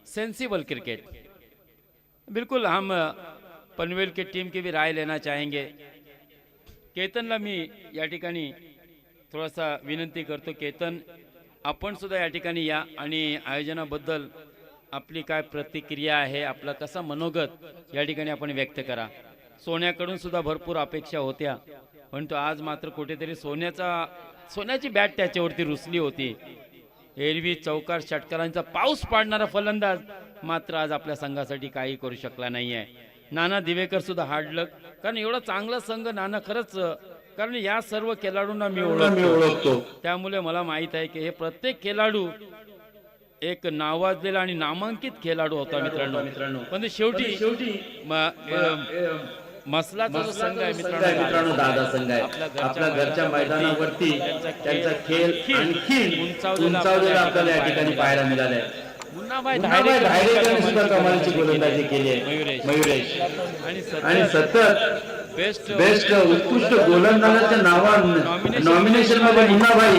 Sensible cricket. बिल्कुल हम पनवेल की team की भी राय लेना चाहेंगे। केतनला मी या ठिकाणी थोडासा विनंती करतो, केतन आपण सुद्धा या ठिकाणी या आणि आयोजनाबद्दल आपली काय प्रतिक्रिया आहे, आपला कसा मनोगत या ठिकाणी आपण व्यक्त करा। सोन्याकडून सुद्धा भरपूर अपेक्षा होत्या, परंतु आज मात्र कुठेतरी सोन्याची बॅट त्याच्यावरती रुसली होती। एरवी चौकार षटकारांचा पाऊस पाडणारा फलंदाज मात्र आज आपल्या संघासाठी काही करू शकला नाही आहे। नाना दिवेकर सुद्धा हार्डलक, कारण एवढा चांगला संघ नाना खरंच, कारण या सर्व खेळाडूंना मी ओळखतो, त्यामुळे मला माहित आहे की हे प्रत्येक खेळाडू एक नावाजलेला आणि नामांकित खेळाडू होता मित्रांनो। पण शेवटी मसलाचा जो संघ आहे मित्रांनो, दादा संघ आहे, आपल्या घरच्या मैदानावरती त्यांचा खेळ आणखी उंचावलेला आपल्याला या ठिकाणी पाहायला मिळालाय। मुन्नाभाई धायरेकरांनी सुद्धा कमालीची गोलंदाजी केली आहे, मयुरेश, आणि सतत बेस्ट उत्कृष्ट गोलंदाजाच्या नॉमिनेशन मध्ये मुन्नाभाई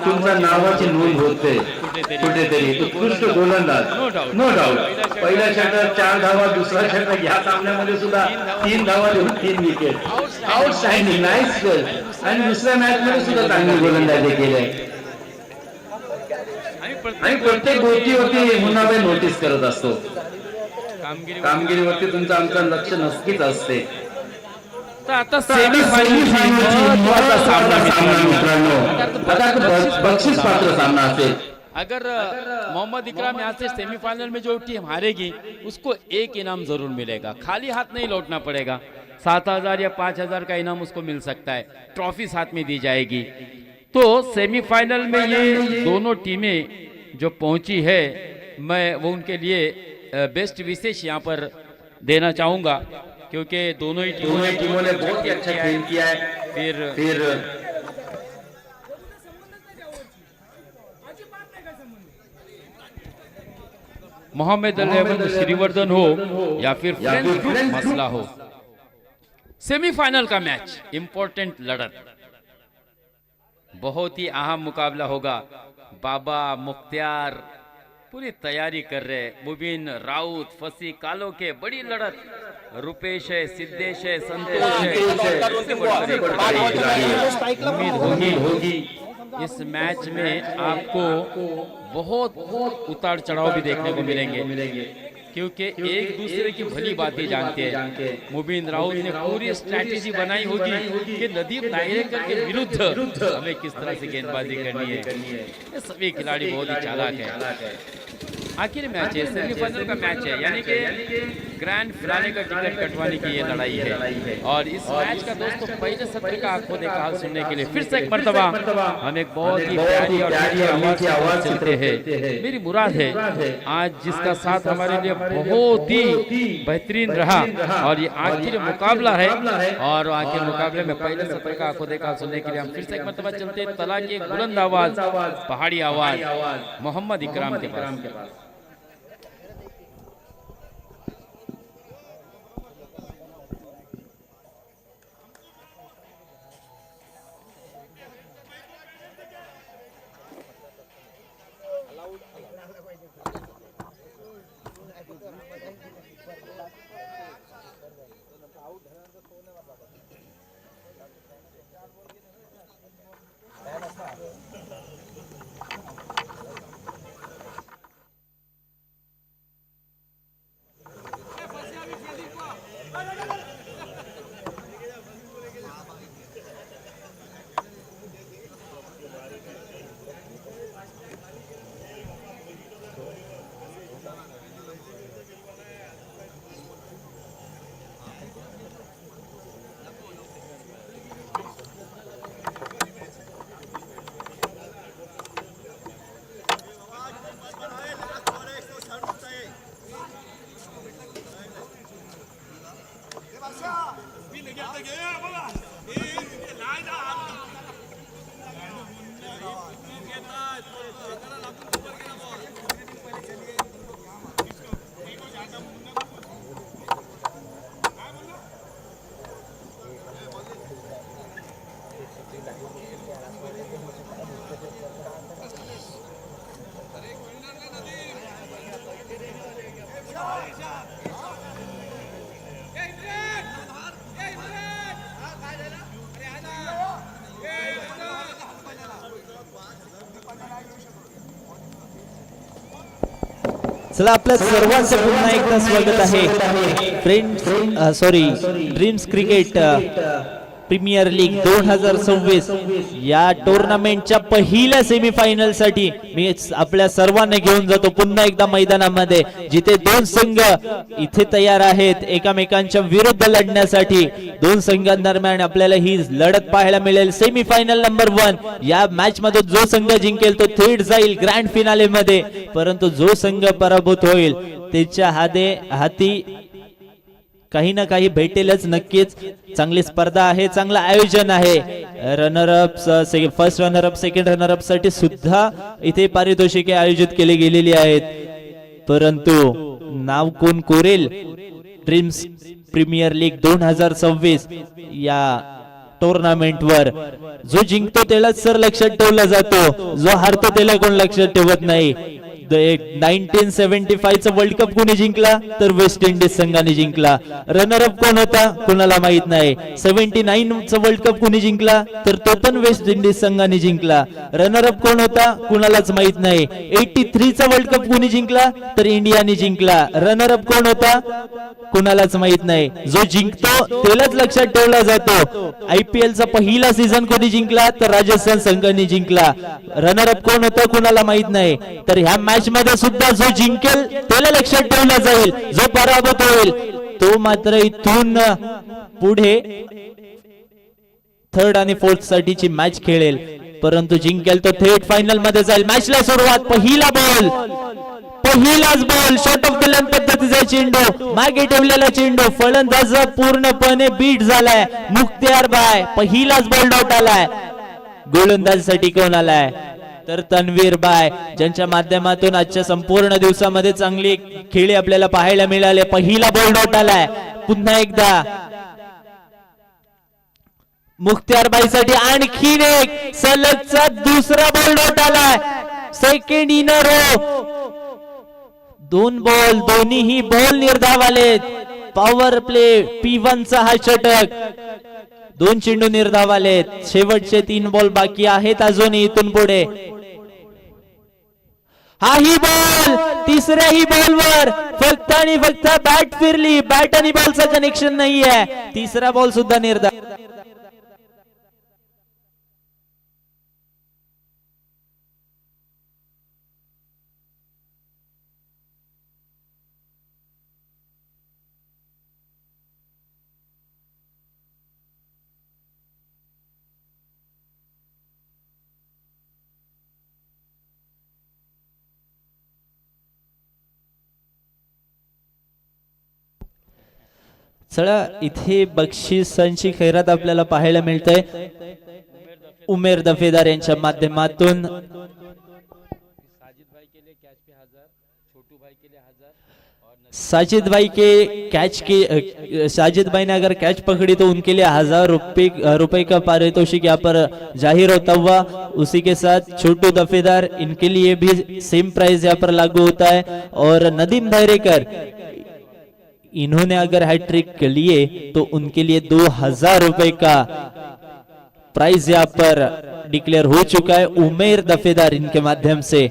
तुमच्या नावाची नोंद होते कुठेतरी। उत्कृष्ट गोलंदाज नो डाऊट। पहिल्या षटकात 4 धावा, दुसरा षटक या सामन्यामध्ये सुद्धा 3 धावा देऊन 3 विकेट, आउटस्टँडिंग, नाईस। आणि दुसऱ्या मॅच मध्ये सुद्धा चांगली गोलंदाजी केली आहे आणि प्रत्येक गोष्टीवरती मुन्नाभाई नोटीस करत असतो। कामगिरीवरती तुमचं आमचं लक्ष नक्कीच असते। तर आता सेमीफायनल महत्त्वाचा सामना मित्रांनो, आता बक्षीस पात्र सामना असेल। अगर मोहम्मद इकराम यहाँ से सेमीफाइनल में जो टीम हारेगी उसको एक इनाम जरूर मिलेगा, खाली हाथ नहीं लौटना पड़ेगा। 7,000 या 5,000 का इनाम उसको मिल सकता है, ट्रॉफी साथ में दी जाएगी। तो सेमीफाइनल में ये दोनों टीमें जो पहुंची है, मैं वो उनके लिए बेस्ट विशेष यहाँ पर देना चाहूँगा, क्योंकि दोनों ही टीमों ने बहुत ही अच्छा खेल किया है। फिर मोहम्मद अली श्रीवर्धन हो या फिर फ्रेंच मसला हो, सेमीफाइनल का मैच, इंपॉर्टेंट लड़त, बहुत ही अहम मुकाबला होगा। बाबा मुख्तियार पूरी तैयारी कर रहे, मुबीन राउत, फसी कालो के बड़ी लड़त, रुपेश है, सिद्धेश है, संतोष है, उम्मीद होगी इस मैच में आपको बहुत उतार चढ़ाव भी देखने को मिलेंगे, क्योंकि एक दूसरे की भली बातें जानते हैं। मुबीन राउत ने पूरी स्ट्रैटेजी बनाई होगी कि नदीम दायरेकर के विरुद्ध हमें किस तरह से गेंदबाजी करनी है। ये सभी खिलाड़ी बहुत ही चालाक है। आखिरी मैच है, सेमीफाइनल का मैच है, यानी कि ग्रैंड फिनाले का टिकट कटवाने की ये लड़ाई है। और इस मैच का दोस्तों पहले सत्र का आंखों देखा हाल सुनने के लिए फिर से एक मर्तबा हम एक बहुत ही प्यारी और मीठी आवाज सुनते हैं। मेरी मुराद है आज जिसका साथ हमारे लिए बहुत ही बेहतरीन रहा, और ये आखिरी मुकाबला है, और आखिर मुकाबले में पहले सत्र का आंखों देखा सुनने के लिए हम फिर से एक मर्तबा चलते हैं तला की बुलंद आवाज, पहाड़ी आवाज, मोहम्मद इकराम के पास। चला आपल्या सर्वांचं पुन्हा एकदा स्वागत आहे ड्रीम्स क्रिकेट प्रीमियर लीग 2026 या टुर्नामेंटच्या पहिल्या सेमीफायनल साठी मी आपल्या सर्वांना घेऊन जातो पुन्हा एकदा मैदानामध्ये, जिथे दोन संघ इथे तयार आहेत एकमेकांच्या विरुद्ध लढण्यासाठी. दोन संघांदरम्यान आपल्याला ही लढत पाहायला मिळेल. सेमीफायनल नंबर 1 या मॅच मध्ये जो संघ जिंकेल तो थेट जाईल ग्रँड फिनाले मध्ये, परंतु जो संघ पराभूत होईल त्याच्या हाती काही ना काही भेटेलच नक्कीच. चांगली स्पर्धा आहे, चांगलं आयोजन आहे. Runner-up first runner-up second runner-up साठी सुद्धा इथे पारितोषिके आयोजित केली गेलेली आहेत, परंतु नाव कोण कोरेल ड्रीम्स प्रीमियर लीग 2026 या टुर्नामेंट वर? जो जिंकतो त्यालाच सर लक्षात ठेवला जातो, जो हारतो त्याला कोण लक्षात ठेवत नाही. 1975 चा वर्ल्ड कप कोणी जिंकला तर वेस्ट इंडिज संघाने जिंकला. रनर अप कोण होता कोणाला माहित नाही. 79 चा वर्ल्ड कप कोणी जिंकला तर तो पण वेस्ट इंडिज संघाने जिंकला. रनर अप कोण होता कुणालाच माहित नाही. 83 चा वर्ल्ड कप कोणी जिंकला तर इंडियाने जिंकला. रनर अप कोण होता कुणालाच माहित नाही. जो जिंकतो त्यालाच लक्षात ठेवला जातो. IPL चा पहिला सीझन कोणी जिंकला तर राजस्थान संघाने जिंकला. रनर अप कोण होता कुणाला माहित नाही. तर ह्या मॅच मध्ये सुद्धा जो जिंकेल त्याला लक्षात ठेवला जाईल, जो पराभूत होईल तो मात्र इथून पुढे थर्ड आणि फोर्थ साठीची मॅच खेळेल, परंतु जिंकेल तो थेट फायनल मध्ये जाईल. मॅचला सुरुवात, पहिलाच ball short of the lane पद्धतीचा चेंडू, मागे ठेवलेला चेंडू, फलंदाज पूर्णपणे बीट झालाय. मुख्तियार बाय पहिलाच बॉल डॉट आलाय. गोलंदाजीसाठी कोण आलाय तर तन्वीर बाय, ज्यांच्या माध्यमातून आजच्या संपूर्ण दिवसामध्ये चांगली खेळी आपल्याला पाहायला मिळाले. पहिला बॉल डॉट आलाय. पुन्हा एकदा मुख्तियार बाई साठी आणखी एक सलगचा दुसरा बॉल डॉट आलाय. Second in a row, 2 ball दोन्हीही बॉल निर्धाव आलेत. पॉवर प्ले P1 चा हा षटक, 2 चेंडू निर्धाव आलेत. शेवटचे 3 बॉल बाकी आहेत अजून इथून पुढे. हाही बॉल, तिसऱ्याही बॉलवर फक्त आणि फक्त बॅट फिरली, बॅट आणि बॉलचं कनेक्शन नाहीये. तिसरा बॉल सुद्धा निर्धाव. चला इथे बक्षिसांची खैरात आपल्याला पाहायला मिळते. उमेर दफेदार यांच्या माध्यमातून साजिद भाई ने अगर कैच पकड़ी तो उनके लिए 1000 रुपए का पारितोषिक यहाँ पर जाहिर होता हुआ. उसी के साथ छोटू दफेदार, इनके लिए भी सेम प्राइस यहाँ पर लागू होता है. और नदीम दायरेकर, इन्होंने अगर हैट्रिक लिए तो उनके लिए 2000 रुपए का प्राइज यहाँ पर डिक्लेयर हो चुका है. उमेर दफेदार इनके माध्यम से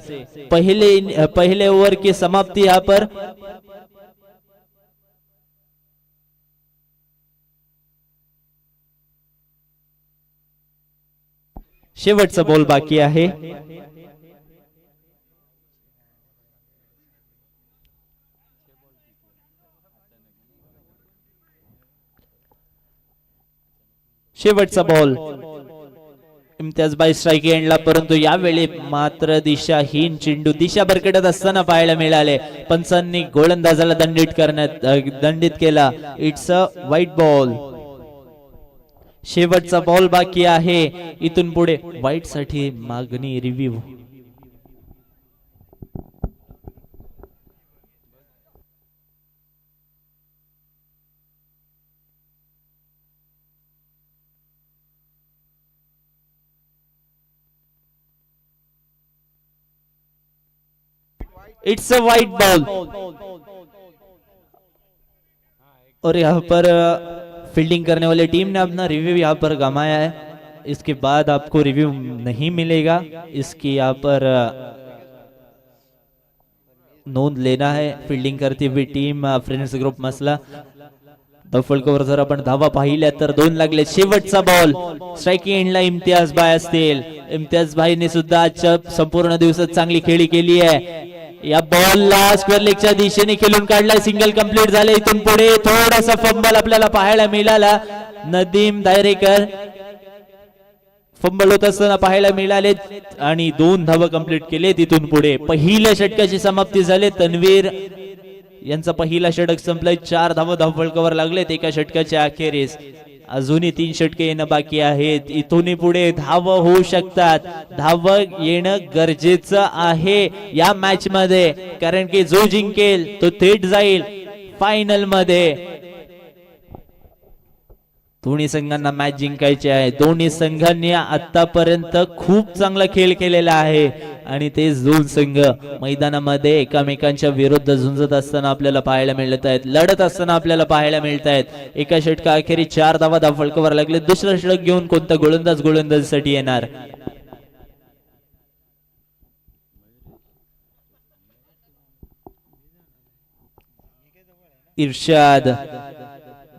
पहले ओवर की समाप्ति यहाँ पर. शेवटचा बॉल बाकी आहे. शेवटचा बॉल इम्तियाज बाई स्ट्राइक एंडला, परंतु यावेळी मात्र दिशाहीन चेंडू दिशा भरकटत असताना पाहायला मिळाले. पंचांनी गोलंदाजाला दंडित केला. It's a white ball. शेवटचा बॉल बाकी आहे. इथून पुढे व्हाईट साठी मागणी review. It's a white ball. और यहाँ पर फील्डिंग करने वाली टीम ने अपना रिव्यू यहाँ पर गंवाया है. इसके बाद आपको रिव्यू नहीं मिलेगा. इसकी यहाँ पर नोंद लेना है फील्डिंग करती हुई टीम फ्रेंड्स ग्रुप मसला. दफळकावर जर आपण धावा पाहिल्या तर 2 लागले. शेवटचा बॉल स्ट्रायकिंग एंडला इम्तियाज भाई असतील. इम्तियाज भाईने सुद्धा आजच्या संपूर्ण दिवसात चांगली खेळी केली आहे. या बॉलला स्क्वेअर लेगच्या दिशेने खेळून काढलाय. सिंगल कंप्लीट झाले. इथून पुढे थोडासा फंबल आपल्याला पाहायला मिळाला. नदीम दायरेकर फंबल होत असताना पाहायला मिळाले आणि 2 धावा कंप्लीट केले. तिथून पुढे पहिल्या षटकाची समाप्ती झाली. तन्वीर यांचा पहिला षटक संपलाय. 4 धावा धावफलकावर लागलेत एका षटकाच्या अखेरीस. अजूनही 3 षटके येणं बाकी आहेत. इथून पुढे धाव होऊ शकतात. धाव येणं गरजेचं आहे या मॅच मध्ये, कारण की जो जिंकेल तो थेट जाईल फायनल मध्ये. दोन्ही संघांना मॅच जिंकायची आहे. दोन्ही संघांनी आतापर्यंत खूप चांगला खेळ केलेला आहे आणि तेच 2 संघ मैदानामध्ये एकमेकांच्या विरुद्ध झुंजत असताना आपल्याला पाहायला मिळत आहेत, लढत असताना आपल्याला पाहायला मिळत आहेत. एका षटका अखेरी 4 धावा धावफलकावर लागले. दुसरं षटक घेऊन कोणता गोलंदाजीसाठी येणार. इर्शाद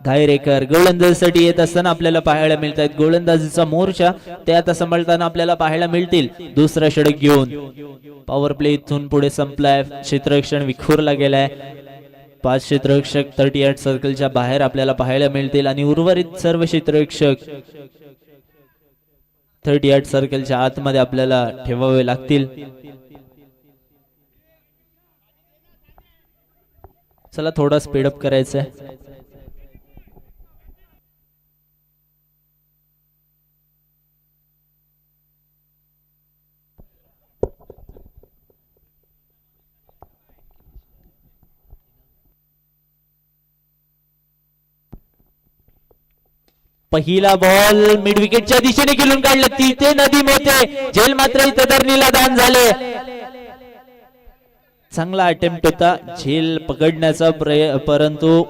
धायरेकर गोलंदाजीसाठी येत असताना आपल्याला पाहायला मिळत आहेत. गोलंदाजीचा मोर्चा ते आता सांभाळताना आपल्याला पाहायला मिळतील. दुसरा षटक घेऊन पॉवर प्ले इथून पुढे संपलाय. क्षेत्ररक्षण विखुरला गेलाय. 5 क्षेत्ररक्षक 38 सर्कलच्या बाहेर आपल्याला पाहायला मिळतील आणि उर्वरित सर्व क्षेत्ररक्षक 38 सर्कलच्या आतमध्ये आपल्याला ठेवावे लागतील. चला थोडा स्पीडअप करायचं आहे. पहिला बॉल मिड विकेटच्या दिशेने खेळून काढला. तिथे नदीम होते. झेल मात्र इथे धरणीला दान झाले. चांगला अटेम्प्ट होता झेल पकडण्याचा, परंतु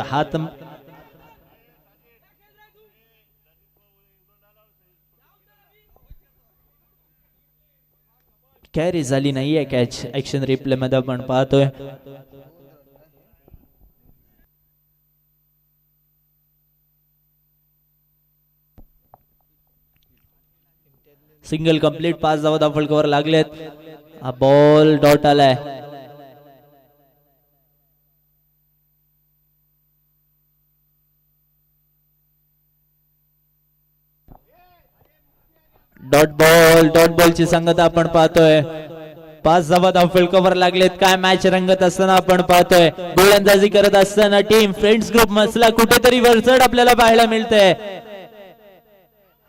हात कॅरी झाली नाहीये. कॅच ऍक्शन रिप्ले मध्ये आपण पाहतोय. Single complete. 5 धावा धावफलकावर लागलेत. हा बॉल डॉट आलाय. डॉट बॉलची संगत आपण पाहतोय. 5 धावा धावफलकावर लागलेत. काय मॅच रंगत असताना आपण पाहतोय. गोलंदाजी करत असताना टीम फ्रेंड्स ग्रुप मसला कुठेतरी वरचढ आपल्याला पाहायला मिळतंय.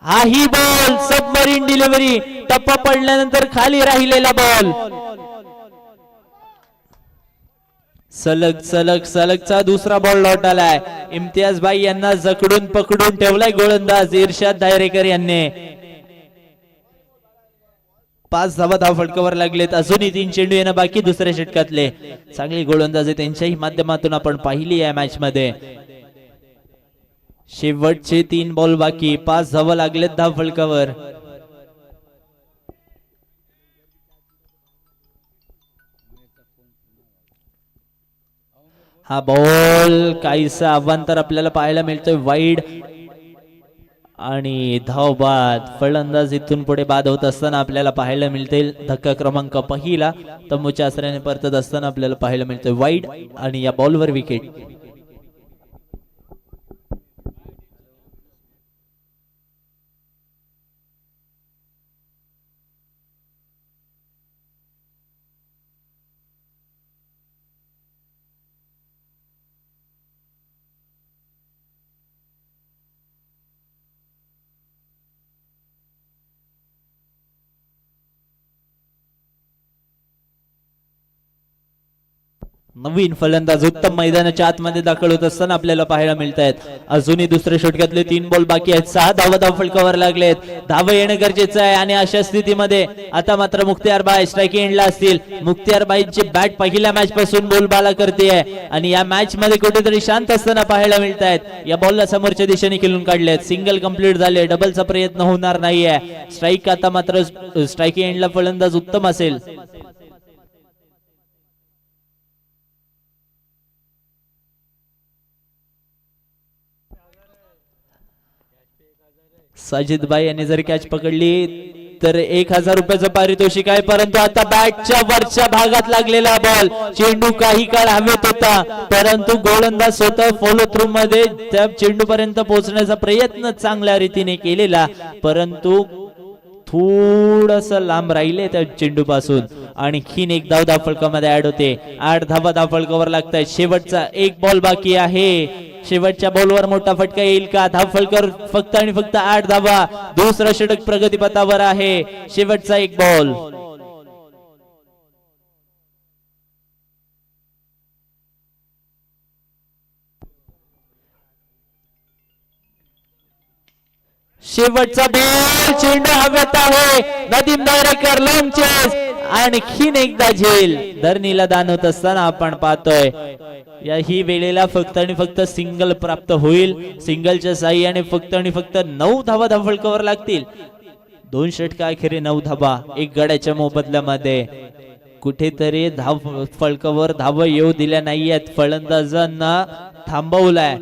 हा ही बॉल सबमरीन डिलिव्हरी. टप्पा पडल्यानंतर खाली राहिलेला बॉल. सलगचा दुसरा बॉल लॉट आलाय. इम्तियाज भाई यांना जकडून पकडून ठेवलाय गोलंदाज इर्शाद दायरेकर यांनी. 5 धावा धावफलकावर लागलेत. अजूनही 3 चेंडू येणं बाकी दुसऱ्या षटकातले. चांगली गोलंदाजी त्यांच्याही माध्यमातून आपण पाहिली या मॅच मध्ये. शेवटचे 3 बॉल बाकी. 5 धावा लागलेत धावफलकावर. हा बॉल काहीसा अवांतर आपल्याला पाहायला मिळतोय. वाईड आणि धाव बाद. फलंदाज इथून पुढे बाद होत असताना आपल्याला पाहायला मिळतील. धक्का क्रमांक पहिला तंबूच्या आसऱ्याने परतत असताना आपल्याला पाहायला मिळतोय वाईड आणि या बॉलवर विकेट. नवीन फलंदाज उत्तम मैदानाच्या आतमध्ये दाखल होत असताना आपल्याला पाहायला मिळत आहेत. अजूनही दुसऱ्या षटकातले 3 बॉल बाकी आहेत. 6 धावा धावफलकावर लागलेत. धाव येणं गरजेचं आहे आणि अशा स्थितीमध्ये आता मात्र मुख्तियारबाई स्ट्रायकिंग एंडला असतील. मुख्तियारबाईंची बॅट पहिल्या मॅच पासून बोलबाला करते आणि या मॅच मध्ये कुठेतरी शांत असताना पाहायला मिळत आहेत. या बॉलला समोरच्या दिशेने खेळून काढलेत. सिंगल कंप्लीट झाले. डबलचा प्रयत्न होणार नाहीये. स्ट्राईक आता मात्र स्ट्रायकिंग एंडला फलंदाज उत्तम असेल. साजिदबाई यांनी जर कॅच पकडली तर 1000 रुपयाचं पारितोषिक आहे, परंतु आता बॅटच्या वरच्या भागात लागलेला बॉल, चेंडू काही काळ हवेत होता, परंतु गोलंदाज स्वतः फॉलो थ्रू मध्ये त्या चेंडू पर्यंत पोहोचण्याचा प्रयत्न चांगल्या रीतीने केलेला, परंतु थोडस लांब राहिले त्या चेंडू पासून. आणखीन एक धाव धावफलकामध्ये ऍड होते. 8 धावा धावफलकावर लागतायत. शेवटचा एक बॉल बाकी आहे. शेवटच्या बॉलवर मोठा फटका येईल का? धावफलकर फक्त आणि फक्त 8 धावा. दुसरा षटक प्रगतीपथावर आहे. शेवटचा एक बॉल. शेवटचा बॉल, चेंडू हवेत आहे. नदीम दायरेकर लॉंग चेस, आणखीन एकदा झेल. धरणीला दान होत असताना आपण पाहतोय याही वेळेला फक्त आणि फक्त सिंगल प्राप्त होईल. सिंगलच्या साह्याने फक्त आणि फक्त 9 धावा धावफलकावर लागतील. 2 षटका अखेरी 9 धावा, 1 गड्याच्या मोबदल्यामध्ये. कुठेतरी धाव फलकावर धावा येऊ दिल्या नाहीयेत, फलंदाजांना थांबवलाय.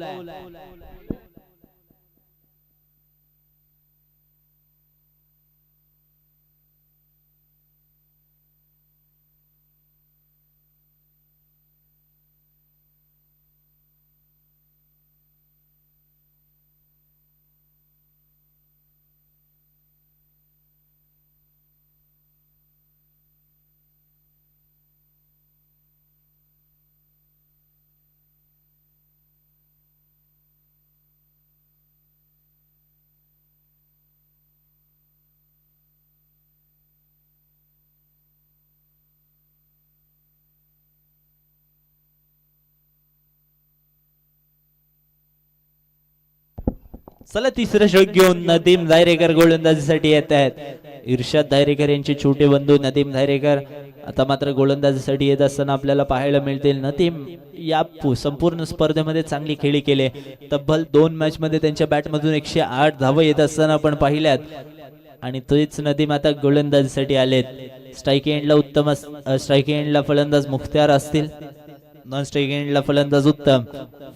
चला तिसरं षटक घेऊन नदीम दायरेकर गोलंदाजीसाठी येत आहेत. इर्शाद दायरेकर यांचे छोटे बंधू नदीम दायरेकर आता मात्र गोलंदाजीसाठी येत असताना आपल्याला पाहायला मिळतील. नदीम या संपूर्ण स्पर्धेमध्ये चांगली खेळी केली. तब्बल 2 मॅच मध्ये त्यांच्या बॅटमधून 108 धावा येत असताना आपण पाहिल्यात. आणि तोच नदीम आता गोलंदाजीसाठी आलेत. स्ट्राईक एंडला उत्तम स्ट्राईक एंडला फलंदाज मुख्तार असतील. नॉन स्ट्राईक एंडला फलंदाज उत्तम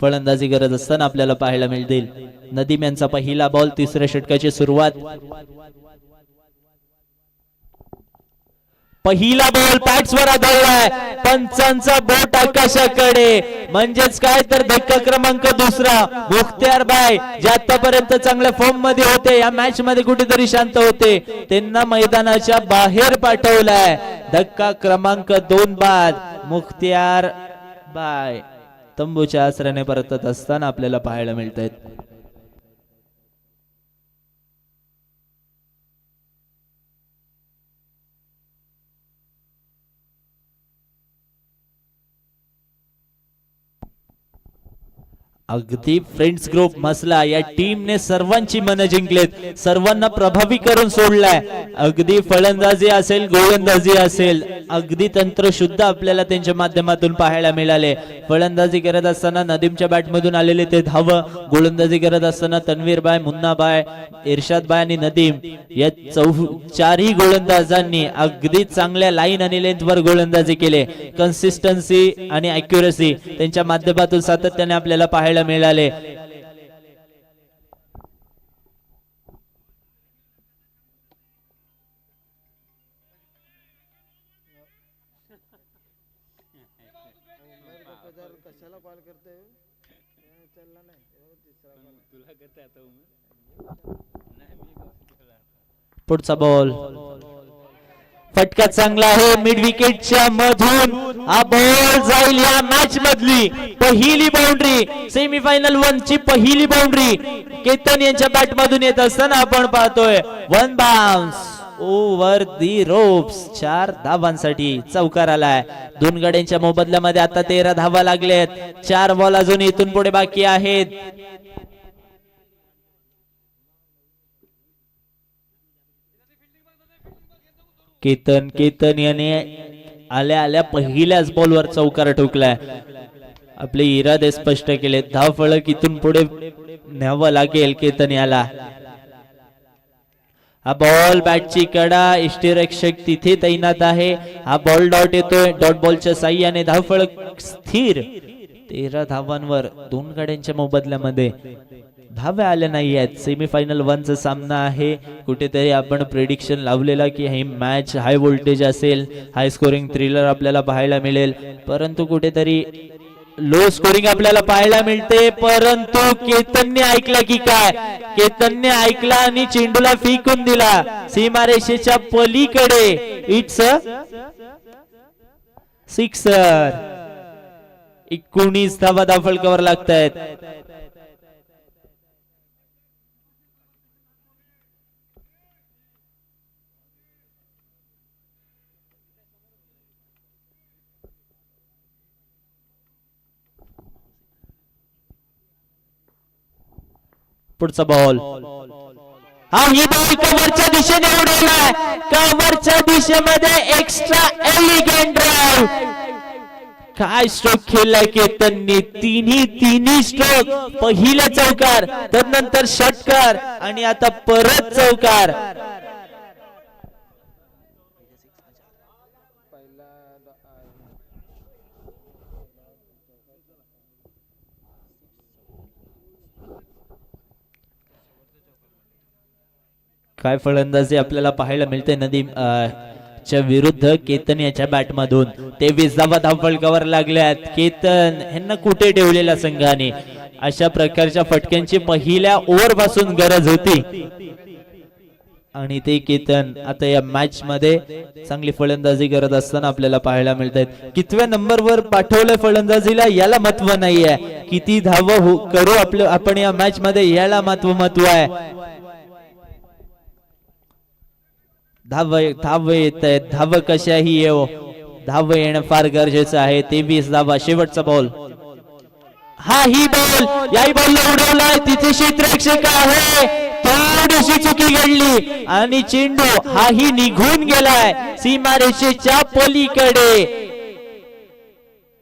फलंदाजी गरज असताना आपल्याला पाहायला मिळतील. नदीम यांचा पहिला बॉल, तिसऱ्या षटकाची सुरुवात. पहिला बॉल पॅट्सवर आदळलाय. पंचांचा बोट आकाशाकडे, म्हणजेच काय तर धक्का क्रमांक दुसरा. मुख्तार बाय जे आतापर्यंत चांगल्या फॉर्म मध्ये होते, या मॅच मध्ये कुठेतरी शांत होते, त्यांना मैदानाच्या बाहेर पाठवलाय. धक्का क्रमांक 2 बाद. मुख्तार बाय तंबूच्या आसऱ्याने परतत असताना आपल्याला पाहायला मिळत आहेत. अगदी फ्रेंड्स ग्रुप मसला या टीमने सर्वांची मन जिंकलेत, सर्वांना प्रभावी करून सोडलाय. अगदी फलंदाजी असेल, गोलंदाजी असेल, अगदी तंत्र शुद्ध आपल्याला त्यांच्या माध्यमातून पाहायला मिळाले. फलंदाजी करत असताना नदीमच्या बॅटमधून आलेले ते धाव, गोलंदाजी करत असताना तन्वीर बाय, मुन्ना बाय, इर्शाद बाय आणि नदीम या चारही गोलंदाजांनी अगदी चांगल्या लाईन आणि लेंथवर गोलंदाजी केले. कन्सिस्टन्सी आणि अॅक्युरसी त्यांच्या माध्यमातून सातत्याने आपल्याला पाहायला मिळाले. पुढचा बॉल, फटका चांगला आहे मिड विकेटच्या मधून. हा बॉल जाईल या मॅच मधली पहिली बाउंड्री, सेमीफायनल 1 ची पहिली बाउंड्री केतन यांच्या बॅट मधून येत असताना आपण पाहतोय. 1 बाउन्स ओव्हर दी रोप्स. 4 धावांसाठी चौकार आलाय. 2 गड्यांच्या मोबदल्यामध्ये आता 13 धावा लागलेत. 4 बॉल अजून इथून पुढे बाकी आहेत. केतन याने आल्या आल्या पहिल्याच बॉलवर चौकार ठोकलाय. आपले इरादे स्पष्ट केले. धाव फलक इथून पुढे न्यावं लागेल केतन याला. हा बॉल बॅटची कडा, इष्टिरक्षक तिथे तैनात आहे. हा बॉल डॉट येतोय. डॉट बॉलच्या साह्याने धाव फलक स्थिर. 13 धावांवर 2 गड्यांच्या मोबदल्यामध्ये धाव्या आल्या नाही आहेत. सेमीफायनल 1 चा सामना आहे. कुठेतरी आपण प्रेडिक्शन लावलेला की ही मॅच हाय व्होल्टेज असेल, हाय स्कोरिंग थ्रिलर आपल्याला पाहायला मिळेल, परंतु कुठेतरी लो स्कोरिंग आपल्याला पाहायला मिळते. परंतु केतनने ऐकला की काय, केतनने ऐकला आणि चेंडूला फेकून दिला सीमारेषेच्या पलीकडे. It's a sixer. 19 धावा फलकावर लागतायत. पुढचा बॉल, हा ही बॉल कव्हरच्या दिशेने उडवलाय. कव्हरच्या दिशेमध्ये एक्स्ट्रा एलिगंट ड्राइव्ह. काय स्ट्रोक खेळलाय केतनने. तिन्ही स्ट्रोक. पहिला चौकार, त्यानंतर षटकार आणि आता परत चौकार. काय फलंदाजी आपल्याला पाहायला मिळते नदीम च्या विरुद्ध केतन याच्या बॅट मधून. 23 धावा फलकावर लागल्यात. केतन यांना कुठे ठेवलेल्या संघाने. अशा प्रकारच्या फटक्यांची पहिल्या ओव्हर पासून गरज होती आणि ते केतन आता या मॅच मध्ये चांगली फलंदाजी करत असताना आपल्याला पाहायला मिळत आहेत. कितव्या नंबरवर पाठवलंय फलंदाजीला याला महत्व नाहीये, किती धाव करू आपण या मॅच मध्ये याला महत्व आहे. धाव येत आहेत. धाव कशाही येऊ, धाव येणं फार गरजेचं आहे. 23 धावा. शेवटचा बॉल, हा ही बॉल, याही बॉलला उडवलाय. तिथे क्षेत्ररक्षक आहे. थोडीशी चुकी घडली आणि चेंडू हाही निघून गेलाय सीमारेषेच्या पलीकडे.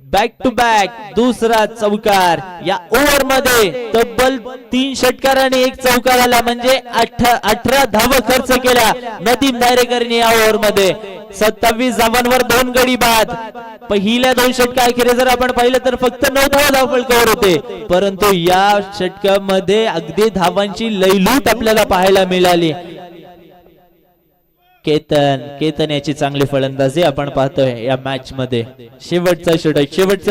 बॅक टू बॅक दुसरा चौकार या ओव्हर मध्ये. तब्बल 3 षटकार आणि 1 चौकार आला, म्हणजे 18 धावा खर्च केल्या नदीम दायरेकरने या ओव्हर मध्ये. 27 धावांवर 2 गडी बाद. पहिल्या 2 षटकाखेर जर आपण पाहिलं तर फक्त 9 धावा फलकावर होते, परंतु या षटकामध्ये अगदी धावांची लयलूट आपल्याला पाहायला मिळाली. केतन याची चांगली फलंदाजी आपण पाहतोय या मॅच मध्ये. शेवटचा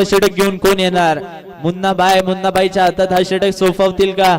षटक घेऊन कोण येणार. मुन्नाबाईच्या हातात हा षटक सोपवतील का.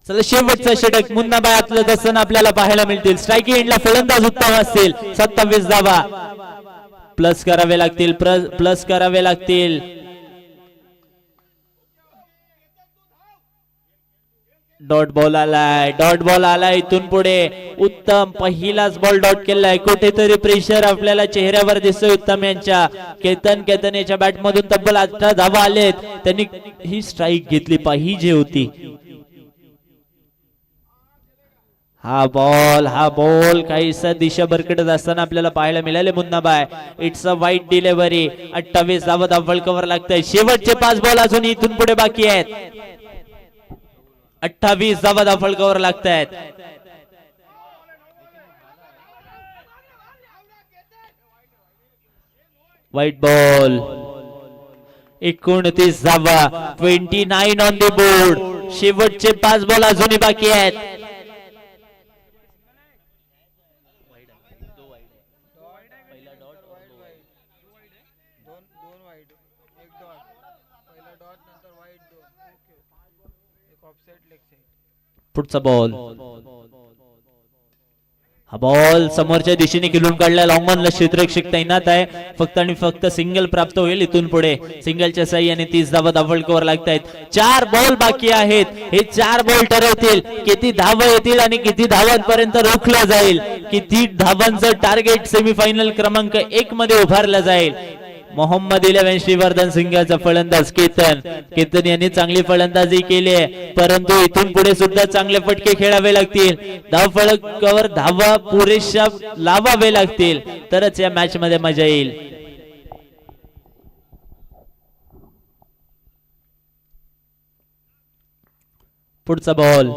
चला शेवटचा षटक मुन्नाबाई आतलं दर्शन आपल्याला पाहायला मिळतील. स्ट्राईक एंडला फलंदाज उत्तम असतील. 27 धावा प्लस करावे लागतील. डॉट बॉल आलाय इथून पुढे. उत्तम पहिलाच बॉल डॉट केलाय. कुठेतरी प्रेशर आपल्याला चेहऱ्यावर दिसतोय उत्तम यांच्या. केतन याच्या बॅट मधून तब्बल 18 धावा आलेत. त्यांनी ही स्ट्राईक घेतली पाहिजे होती. हा बॉल काहीसा दिशा भरकटत असताना आपल्याला पाहायला मिळाले. मुन्नाबाई इट्स अ वाईट डिलिव्हरी. 28 धावा फलकावर लागतंय. शेवटचे 5 बॉल अजून इथून पुढे बाकी आहेत. 28 धावा फलकावर लागतायत. व्हाईट बॉल 29 धावा 29 ऑन द बोर्ड. शेवटचे 5 बॉल अजूनही बाकी आहेत. पुढचा बॉल. हा बॉल समोरच्या दिशेने खेळून काढला. लॉंग ऑनला क्षेत्ररक्षक तैनात आहे. फक्त आणि फक्त सिंगल प्राप्त होईल इथून पुढे. सिंगलच्या साह्याने 30 धावा धावफलकावर लागतायत. 4 बॉल बाकी आहेत. हे 4 बॉल ठरवतील किती धावा येतील आणि किती धावांपर्यंत रोखलं जाईल, किती धावांचं टार्गेट सेमीफायनल क्रमांक 1 मध्ये उभारलं जाईल. मोहम्मद 11 श्रीवर्धन सिंगचा फलंदाज केतन यांनी चांगली फलंदाजी केली आहे, परंतु इथून पुढे सुद्धा चांगले फटके खेळावे लागतील. धाव फलकावर धावा पुरेशा लावावे लागतील तरच या मॅच मध्ये मजा येईल. पुढचा बॉल.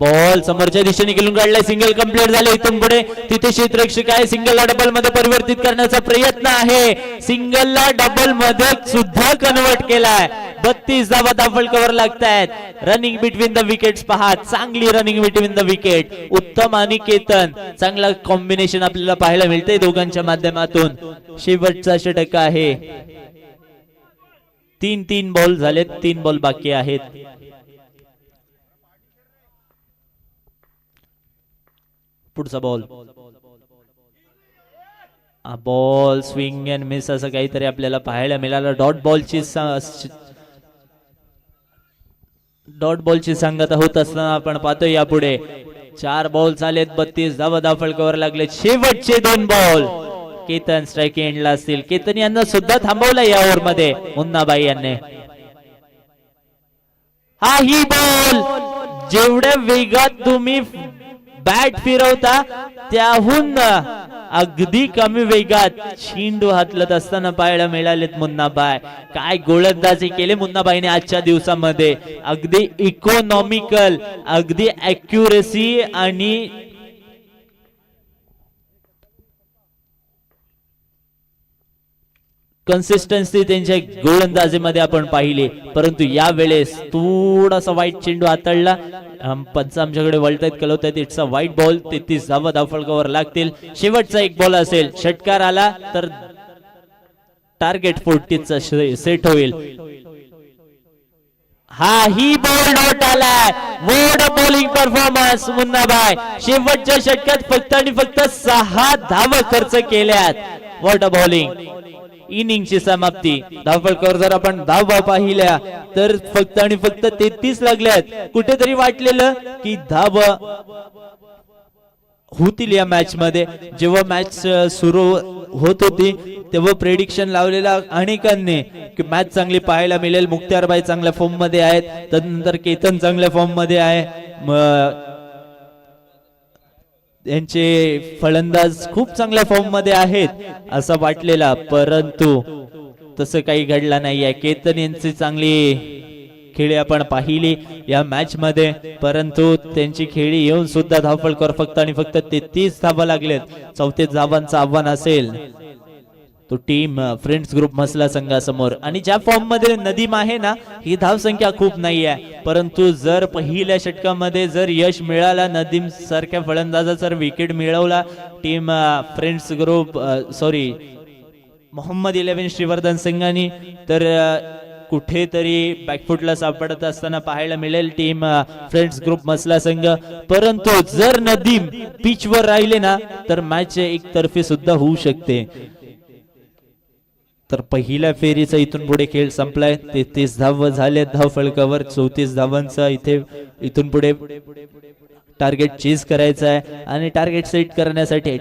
बॉल समोरच्या दिशेने खेळून काढलाय. सिंगल कंप्लीट झाले. इथून पुढे तिथे क्षेत्ररक्षक आहे. सिंगलला डबल मध्ये परिवर्तित करण्याचा प्रयत्न आहे. सिंगलला डबल मध्ये सुद्धा कन्वर्ट केलाय. 32 धावा धावफलकावर लागतायत. रनिंग बिटवीन द विकेट्स पहा. चांगली रनिंग बिटवीन द विकेट. उत्तम आणि केतन चांगला कॉम्बिनेशन आपल्याला पाहायला मिळतंय दोघांच्या माध्यमातून. शेवटचा षटक आहे. 3 बॉल झालेत. 3 बॉल बाकी आहेत. पुढचा ball. Ball swing and miss असं काहीतरी आपल्याला पाहायला मिळालं. डॉट बॉलची सांगता होत असताना आपण पाहतोय यापुढे 4 बॉल झालेत. 32 धावा धावफलकावर लागले. शेवटचे 2 बॉल केतन स्ट्राईक एंडला असतील. केतन यांना सुद्धा थांबवलं या ओव्हर मध्ये मुन्नाबाई यांनी. हा ही बॉल जेवढ्या वेगात तुम्ही बॅट फिरवता त्याहून अगदी कमी वेगात चेंडू हातलत असताना पाहायला मिळालेत मुन्नाबाई. काय गोलंदाजी केले मुन्नाबाईने आजच्या दिवसामध्ये. अगदी इकॉनॉमिकल, अगदी ॲक्युरेसी आणि कन्सिस्टन्सी त्यांच्या गोलंदाजीमध्ये आपण पाहिली, परंतु या वेळेस थोडासा वाईट चेंडू हाताळला. पंच आमच्याकडे वळतायत, कळवतायत इट्स अ वाईट बॉल. 33 धावा धावफलकावर लागतील. शेवटचा 1 बॉल असेल. षटकार आला तर टार्गेट 40 चा सेट होईल. हा ही बॉल नॉट आलाय. What a bowling performance Munna Bhai. शेवटच्या षटकात फक्त आणि फक्त 6 धावा खर्च केल्यात. What a bowling. इनिंगची समाप्ती. धावफलकावर जर आपण धावा पाहिल्या तर फक्त आणि फक्त 33 लागल्यात. कुठेतरी वाटलेलं की धावा होतील या मॅच मध्ये. जेव्हा मॅच सुरू होत होती तेव्हा प्रेडिक्शन लावलेला अनेकांनी की मॅच चांगली पाहायला मिळेल. मुक्त्यारबाई चांगल्या फॉर्म मध्ये आहेत, त्यानंतर केतन चांगल्या फॉर्म मध्ये आहे, यांचे फलंदाज खूप चांगल्या फॉर्म मध्ये आहेत असं वाटलेला, परंतु तसं काही घडलं नाहीये. केतन यांची चांगली खेळी आपण पाहिली या मॅच मध्ये, परंतु त्यांची खेळी येऊन सुद्धा धावफलकावर फक्त आणि फक्त 33 धावा लागलेत. 34 धावांचं आव्हान असेल तो टीम फ्रेंड्स ग्रुप मसला संघासमोर. आणि ज्या फॉर्म मध्ये नदीम आहे ना, ही धावसंख्या खूप नाही आहे, परंतु जर पहिल्या षटकामध्ये जर यश मिळाला, नदीम सारख्या फलंदाजा जर विकेट मिळवला team friends group Mohammad 11 Shrivardhan Singani, तर कुठेतरी बॅकफुटला सापडत असताना पाहायला मिळेल टीम फ्रेंड्स ग्रुप मसला संघ. परंतु जर नदीम पिचवर राहिले ना तर मॅच एकतर्फी सुद्धा होऊ शकते. तर पहिल्या फेरीचा इथून पुढे खेळ संपलाय. 33 धावा झाले धावफलकावर. 34 धावांचा इथून पुढे टार्गेट चेस करायचा आहे आणि टार्गेट सेट करण्यासाठी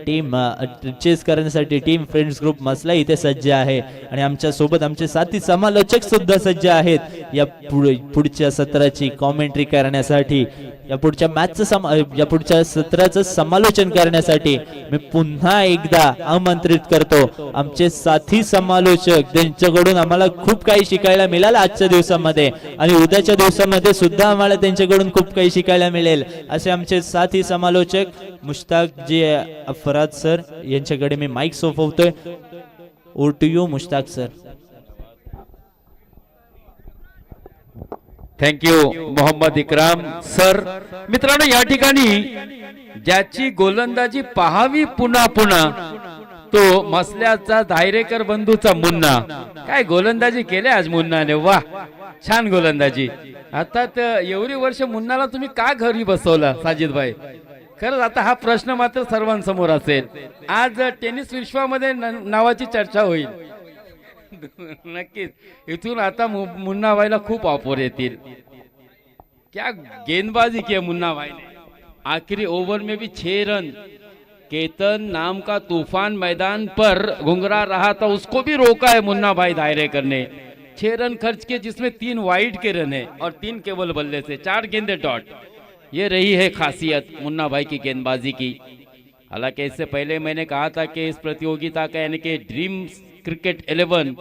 टीम फ्रेंड्स ग्रुप मसला इथे सज्ज आहे आणि आमच्या सोबत आमचे साथी समालोचक सुद्धा सज्ज आहेत या पुढच्या सत्राची कॉमेंट्री करण्यासाठी, या पुढच्या सत्राचं समालोचन करण्यासाठी. मी पुन्हा एकदा आमंत्रित करतो आमचे साथी समालोचक, त्यांच्याकडून आम्हाला खूप काही शिकायला मिळालं आजच्या दिवसामध्ये आणि उद्याच्या दिवसामध्ये सुद्धा आम्हाला त्यांच्याकडून खूप काही शिकायला मिळेल, असे आमचे आमचे साथी समालोचक मुश्ताक जी अफराद सर यांच्याकडे मी माईक सोपवतोय. Over to you Mushtaq sir. Thank you Mohammad Ikram sir. मित्रांनो, या ठिकाणी ज्याची गोलंदाजी पाहावी पुन्हा पुन्हा तो मसल्याचा धायरेकर बंधूचा मुन्ना. काय गोलंदाजी केले आज मुन्नाने, वाह, छान गोलंदाजी. आता तर एवढी वर्ष मुन्नाला तुम्ही का घरी बसवला साजिद भाई? खरंच आता हा प्रश्न मात्र सर्वांसमोर असेल. आज टेनिस विश्वामध्ये नावाची चर्चा होईल. नक्कीच इथून आता मुन्ना भाईला खूप ऑफर येतील. क्या गेंदबाजी की मुन्ना भाई ने. आखिरी ओवर में भी 6 रन. केतन नाम का तूफान मैदान पर घुंघरा रहा था, उसको भी रोका है मुन्ना भाई धायरेकर ने. 6 रन खर्च किए जिसमें 3 वाइड के रन है और 3 केवल बल्ले से, 4 गेंदे डॉट. ये रही है खासियत मुन्ना भाई की गेंदबाजी की. हालांकि इससे पहले मैंने कहा था कि इस प्रतियोगिता का यानी कि ड्रीम्स क्रिकेट 11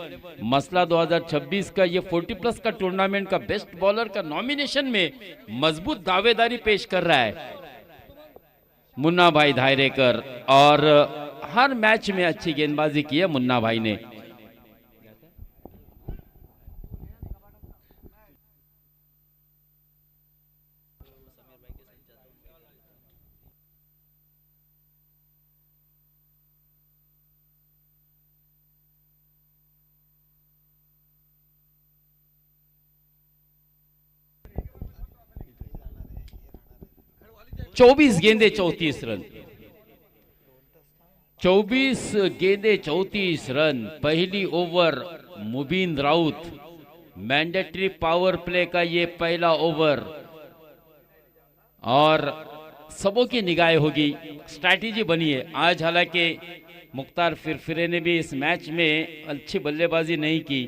मसला 2026 का ये 40+ का टूर्नामेंट का बेस्ट बॉलर का नॉमिनेशन में मजबूत दावेदारी पेश कर रहा है मुन्ना भाई धायरेकर. और हर मैच में अच्छी गेंदबाजी की है मुन्ना भाई ने. चौबीस गेंदे 34 रन. 24 गेंदे 34 रन. पहली ओवर मुबीन राउत. मैंडेटरी पावर प्ले का ये पहला ओवर और सबों की निगाहें होगी. स्ट्रैटेजी बनी है आज. हालांकि मुख्तार फिरफिरे ने भी इस मैच में अच्छी बल्लेबाजी नहीं की.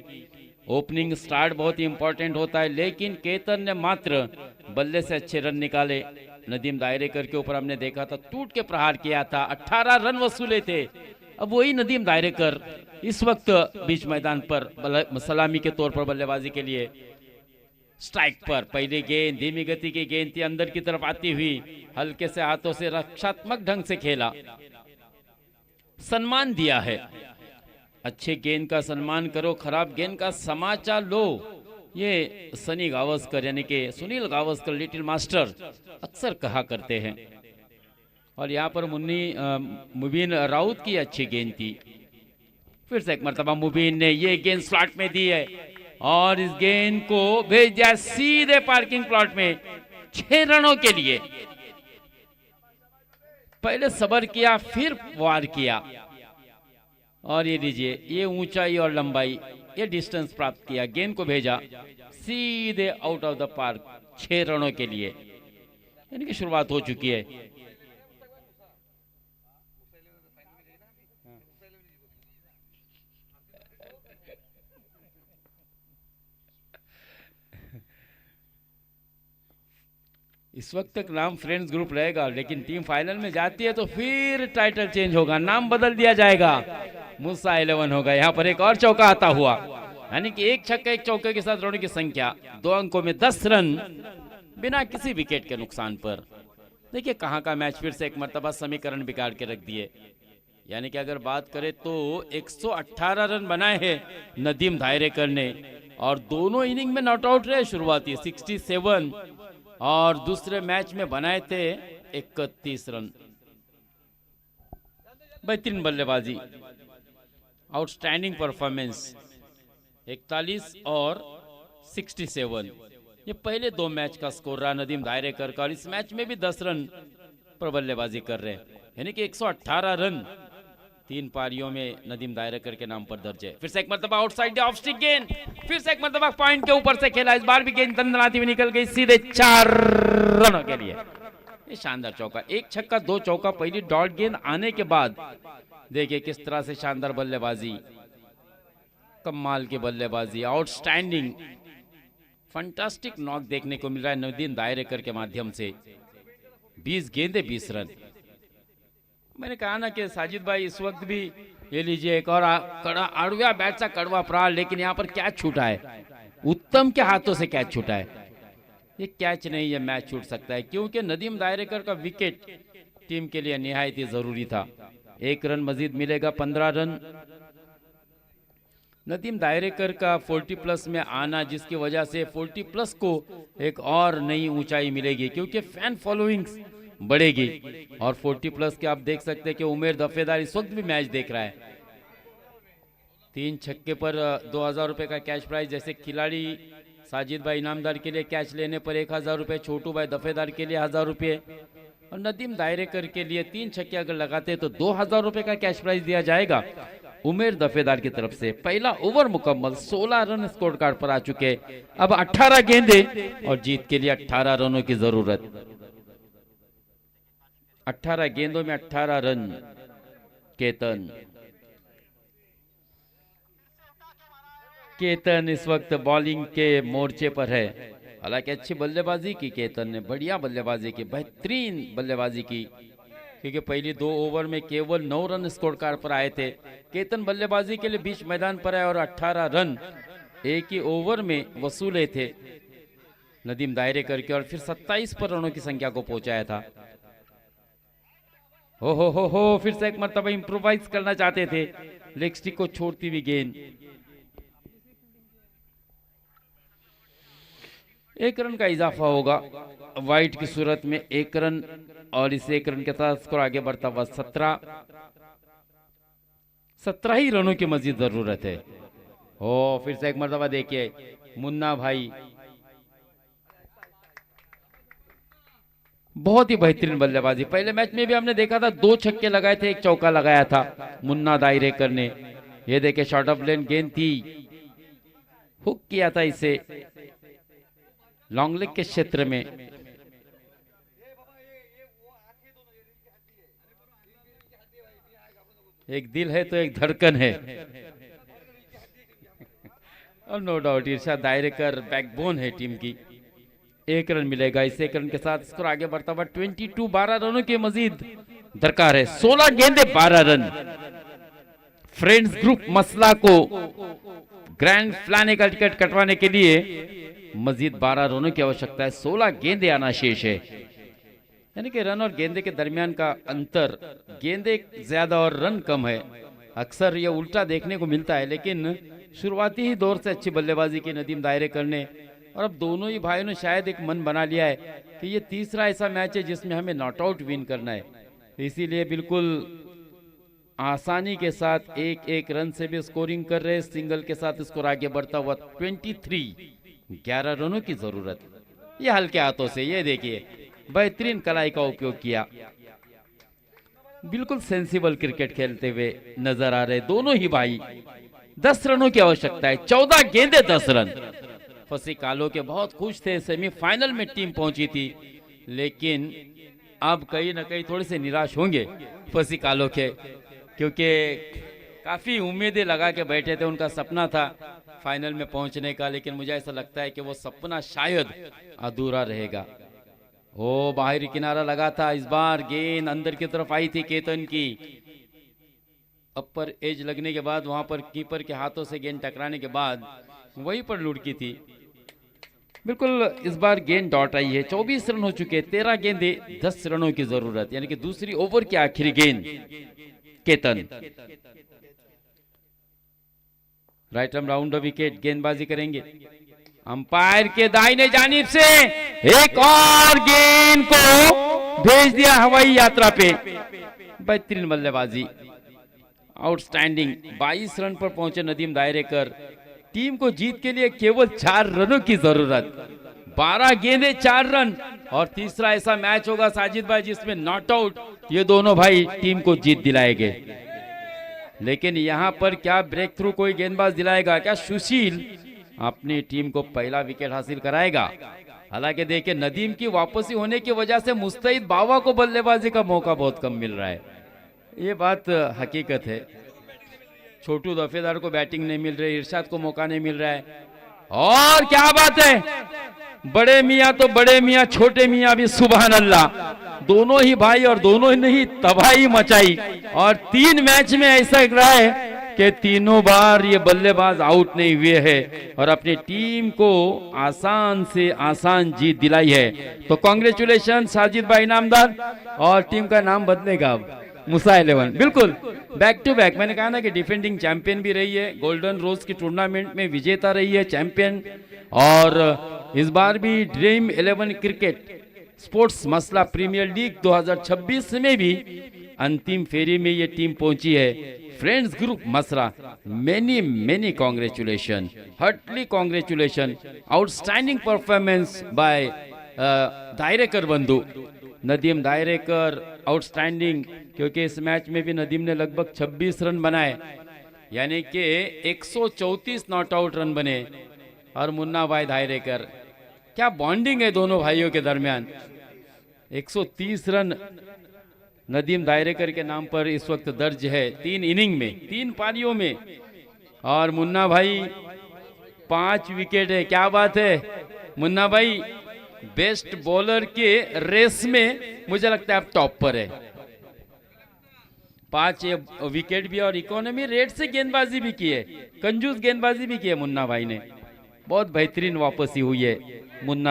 ओपनिंग स्टार्ट बहुत ही इंपॉर्टेंट होता है, लेकिन केतन ने मात्र बल्ले से अच्छे रन निकाले. नदीम दायरेकर के ऊपर हमने देखा था टूट के प्रहार किया था, 18 रन वसूले थे. अब वही नदीम दायरेकर इस वक्त बीच मैदान पर सलामी के तौर पर बल्लेबाजी के लिए स्ट्राइक पर. पहली गेंद धीमी गति की गेंद थी, अंदर की तरफ आती हुई हल्के से हाथों से रक्षात्मक ढंग से खेला. सम्मान दिया है. अच्छे गेंद का सम्मान करो, खराब गेंद का समाचार लो. ये सनी गावस्कर यानी कि सुनील गावस्कर लिटिल मास्टर अक्सर कहा करते हैं. और यहाँ पर मुबीन राउत की अच्छी गेंद थी. फिर से एक मर्तबा मुबीन ने ये गेंद स्लॉट में दी है और इस गेंद को भेज दिया सीधे पार्किंग प्लॉट में 6 रनों के लिए. पहले सबर किया, फिर वार किया और ये लीजिए ये ऊंचाई और लंबाई, ये डिस्टेंस प्राप्त किया. गेंद को भेजा सीधे आउट ऑफ द पार्क 6 रनों के लिए. यानी कि शुरुआत हो चुकी है. इस वक्त तक नाम फ्रेंड्स ग्रुप रहेगा, लेकिन टीम फाइनल में जाती है तो फिर टाइटल चेंज होगा, नाम बदल दिया जाएगा. मूसा 11 होगा. यहाँ पर एक और चौका आता हुआ, यानी कि एक छक्का एक चौके के साथ रनों की संख्या 2 अंकों में 10 रन बिना किसी विकेट के नुकसान पर. देखिए कहाँ का मैच. फिर से एक मर्तबा समीकरण बिगाड़ के रख दिए. यानी कि अगर बात करें तो 118 रन बनाए हैं नदीम दायरेकर ने और दोनों इनिंग में नॉट आउट रहे. शुरुआती 67 और दूसरे मैच में बनाए थे 31 रन. बेहतरीन बल्लेबाजी, आउटस्टैंडिंग परफॉर्मेंस. 41 और 67 ये पहले 2 मैच का स्कोर रहा नदीम दायरेकर का. और इस मैच में भी 10 रन पर बल्लेबाजी कर रहे हैं, यानी कि 118 रन 3 पारियों में नदीम दायरेकर के नाम पर दर्ज है. फिर से एक मरतबा आउटसाइड ऑफ स्टिक गेंद, फिर से एक मरतबा पॉइंट के ऊपर से खेला. इस बार भी गेंद दंदनाती हुई निकल गई सीधे 4 रनों के लिए. ये शानदार चौका, एक छक्का 2 चौका. पहली डॉट गेंद आने के बाद देखिए किस तरह से शानदार बल्लेबाजी, कमाल की बल्लेबाजी, आउटस्टैंडिंग फंटास्टिक नॉक देखने को मिल रहा है नदीम दायरेकर के माध्यम से. 20 गेंदे 20 रन. मैंने कहा ना कि साजिद भाई इस वक्त भी ये लीजिए एक और आड़ुआ बैट सा कड़वा प्रहार, लेकिन यहाँ पर कैच छूटा है. उत्तम के हाथों से कैच छूटा है. ये कैच नहीं, ये मैच छूट सकता है क्योंकि नदीम दायरेकर का विकेट टीम के लिए निहायत ही जरूरी था। 1 रन मजीद मिलेगा, 15 रन। नदीम दायरेकर का 40 प्लस में आना, जिसकी वजह से 40 प्लस को एक और नई ऊंचाई मिलेगी क्योंकि फैन फॉलोइंग्स बढ़ेगी। और 40 प्लस के आप देख सकते हैं कि उमेर दफेदार इस वक्त भी मैच देख रहा है। 3 छक्के पर 2000 रुपए का कैश प्राइज। जैसे खिलाड़ी साजिद भाई इनामदार के लिए कैच लेने पर 1000 रुपए, छोटू भाई दफेदार के लिए 1000 रुपये और नदीम दायरेकर के लिए 3 छक्के अगर लगाते तो 2000 रुपए का कैश प्राइज दिया जाएगा उमेर दफेदार की तरफ से। पहला ओवर मुकम्मल, 16 रन स्कोर कार्ड पर आ चुके। अब 18 गेंदे और जीत के लिए 18 रनों की जरूरत। 18 गेंदों में 18 रन। केतन इस वक्त बॉलिंग के मोर्चे पर है। हालांकि अच्छी बल्लेबाजी की केतन ने, बढ़िया बल्लेबाजी की, बेहतरीन बल्लेबाजी की क्योंकि पहली 2 ओवर में केवल 9 रन स्कोर कार्ड पर आए थे। केतन बल्लेबाजी के लिए बीच मैदान पर आए और 18 रन एक ही ओवर में वसूले थे नदीम दायरेकर के और फिर 27 पर रनों की संख्या को पहुंचाया था। हो फिर से एक मरतबा इंप्रोवाइज करना चाहते थे, लेग स्टिक को छोड़ती हुई गेंद। 1 रन का इजाफा होगा वाइट की सूरत में, 1 रन और इस 1 रन के साथ स्कोर आगे बढ़ता हुआ 17 ही रनों की मजीद जरूरत है। ओ फिर से एक मरतबा देखिए मुन्ना भाई, बहुत ही बेहतरीन बल्लेबाजी। पहले मैच में भी हमने देखा था 2 छक्के लगाए थे, 1 चौका लगाया था मुन्ना दायरेकर ने। ये देखे शॉर्ट ऑफ लेन गेंद थी, हुक किया था इसे लॉन्ग लेग के क्षेत्र में। एक दिल है तो एक धड़कन है और नो डाउट इरशाद दायरेकर बैकबोन है टीम की। 1 रन मिलेगा, इस 1 रन के साथ स्कोर आगे बढ़ता हुआ 22। 12 रनों के मजीद दरकार है। 16 गेंदे 12 रन। फ्रेंड्स ग्रुप मसला को ग्रैंड फिनाले का टिकट कटवाने के लिए मजीद 12 रनों की आवश्यकता है। 16 गेंदे आना शेष है, यानी कि रन और गेंदे के दरमियान का अंतर, गेंदे ज्यादा और रन कम है। अक्सर ये उल्टा देखने को मिलता है, लेकिन शुरुआती ही दौर से अच्छी बल्लेबाजी की नदीम दायरेकर ने और अब दोनों ही भाइयों ने शायद एक मन बना लिया है कि ये तीसरा ऐसा मैच है जिसमें हमें नॉट आउट विन करना है। इसीलिए बिल्कुल आसानी के साथ 1-1 रन से भी स्कोरिंग कर रहे, सिंगल के साथ स्कोर आगे बढ़ता हुआ 23। 11 रनों की जरूरत। ये हल्के हाथों से, ये देखिए बेहतरीन कलाई का उपयोग किया। बिल्कुल सेंसिबल क्रिकेट खेलते हुए नजर आ रहे दोनों ही भाई। 10 रनों की आवश्यकता है, 14 गेंदे 10 रन। फसी कालो के बहुत खुश थे, सेमीफाइनल में टीम पहुंची थी, लेकिन अब कहीं ना कहीं थोड़े से निराश होंगे फसी कालो के, क्योंकि काफी उम्मीदें लगा के बैठे थे। उनका सपना था फाइनल में पहुंचने का, लेकिन मुझे ऐसा लगता है कि वो सपना शायद अधूरा रहेगा। ओ बाहरी किनारा लगा था, इस बार गेंद अंदर की तरफ आई थी केतन की। अपर एज लगने के बाद वहां पर कीपर के हाथों से गेंद टकराने के बाद वहीं पर लुढ़की थी। बिल्कुल इस बार गेंद डॉट आई है। 24 रन हो चुके, 13 गेंदे 10 रनों की जरूरत, यानी कि दूसरी ओवर की आखिरी गेंद। Ketan right arm round wicket गेंदबाजी करेंगे। अंपायर के दाहिने जानिब से एक और गेंद को भेज दिया हवाई यात्रा पे। बेहतरीन बल्लेबाजी, आउटस्टैंडिंग। 22 रन पर पहुंचे नदीम दायरेकर। टीम को जीत के लिए केवल 4 रनों की जरूरत। 12 गेंदे 4 रन और तीसरा ऐसा मैच होगा साजिद भाई जिसमें नॉट आउट ये दोनों भाई टीम को जीत दिलाएंगे। लेकिन यहां पर क्या ब्रेक थ्रू कोई गेंदबाज दिलाएगा? क्या सुशील अपनी टीम को पहला विकेट हासिल कराएगा? हालांकि देखिए नदीम की वापसी होने की वजह से मुस्तैद बावा को बल्लेबाजी का मौका बहुत कम मिल रहा है, ये बात हकीकत है। छोटू दफेदार को बैटिंग नहीं मिल रही, इरशाद को मौका नहीं मिल रहा है। और क्या बात है, बड़े मियाँ तो बड़े मियाँ, छोटे मियाँ भी सुभान अल्लाह। दोनों ही भाई और दोनों ने ही तबाही मचाई और 3 मैच में ऐसा रहा है कि तीनों बार ये बल्लेबाज आउट नहीं हुए हैं और अपनी टीम को आसान से आसान जीत दिलाई है। तो कांग्रेचुलेशन साजिद भाई इनामदार, और टीम का नाम बदलेगा अब मुसा 11। बिल्कुल बैक टू बैक, मैंने कहा ना कि डिफेंडिंग चैंपियन भी रही है, गोल्डन रोज की टूर्नामेंट में विजेता रही है, चैंपियन, और इस बार भी ड्रीम 11 क्रिकेट स्पोर्ट्स मसला प्रीमियर लीग 2026 में भी अंतिम फेरी में ये टीम पहुंची है। Friends group Masra, many many congratulation, heartly congratulation, outstanding performance by Dayrekar बंधु, नदीम दायरेकर आउटस्टैंडिंग, क्योंकि इस मैच में भी नदीम ने लगभग 26 रन बनाए, यानी कि 134 नॉट आउट रन बने, और मुन्ना भाई दायरेकर, क्या बॉन्डिंग है दोनों भाइयों के दरमियान। 130 रन नदीम दायरेकर के नाम पर इस वक्त दर्ज है 3 इनिंग में, 3 पारियों में, और मुन्ना भाई 5 विकेट है। क्या बात है, मुन्ना भाई बेस्ट बॉलर के रेस में मुझे लगता है आप टॉप पर है। 5 विकेट भी और इकोनॉमी रेट से गेंदबाजी भी की है, कंजूस गेंदबाजी भी की है मुन्ना भाई ने। बहुत बेहतरीन वापसी हुई है मुन्ना